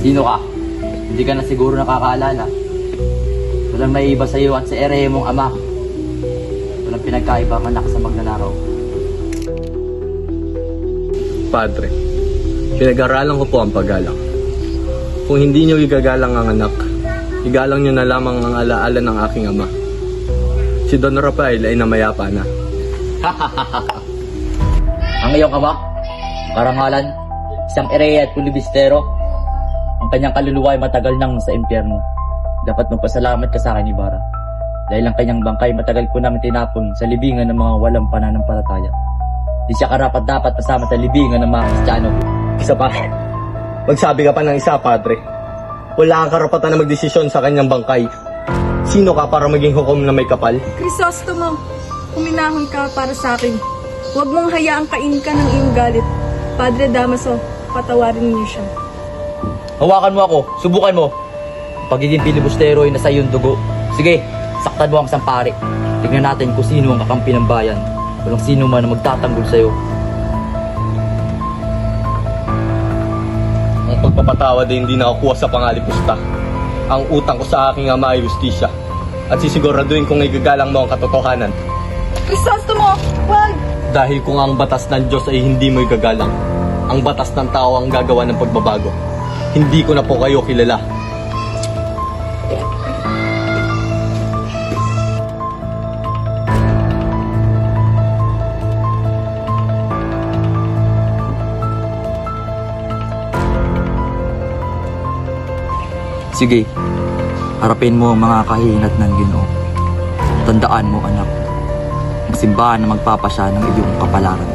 Sino ka? Hindi ka na siguro nakakaalala. Walang maiiba sa iyo at sa ere mong ama. Walang pinagkaiba ang anak sa magnanakaw. Padre, pinag-aralan ko po ang paggalang. Kung hindi niyo igagalang ang anak, igalang niyo na lamang ang alaala ng aking ama. Si Don Rafael ay namayapa na. Ang iyong ama, karangalan, isang ereya at pulibistero, ang kanyang kaluluwa ay matagal nang sa impyerno. Dapat magpasalamat ka sa akin, Ibarra. Dahil ang kanyang bangkay matagal ko nang tinapon sa libingan ng mga walang pananampalataya. Di siya karapat-dapat kasama sa libingan ng mga Kristiyano. Isa pa, magsabi ka pa ng isa, Padre. Wala kang karapatan na magdesisyon sa kanyang bangkay. Sino ka para maging hukom na may kapal? Crisostomo, uminahon ka para sa akin. Huwag mong hayaang kainin ka ng iyong galit. Padre Damaso, patawarin niyo siya. Hawakan mo ako, subukan mo. Ang pagiging pilibustero ay nasa iyong dugo. Sige, saktan mo ang sampari. Tignan natin kung sino ang kakampi ng bayan. Walang sino man na magtatanggol sa'yo. Ang pagpapatawad ay hindi nakakuha sa pangalipusta. Ang utang ko sa aking ama ay justisya. At sisiguraduhin kong igagalang mo ang katotohanan. Crisostomo, wag! Dahil kung ang batas ng Diyos ay hindi mo igagalang, ang batas ng tao ang gagawa ng pagbabago. Hindi ko na po kayo kilala. Sige, harapin mo ang mga kahinat ng Ginoo. Tandaan mo, anak, ang simbahan na magpapasya ng iyong kapalaran.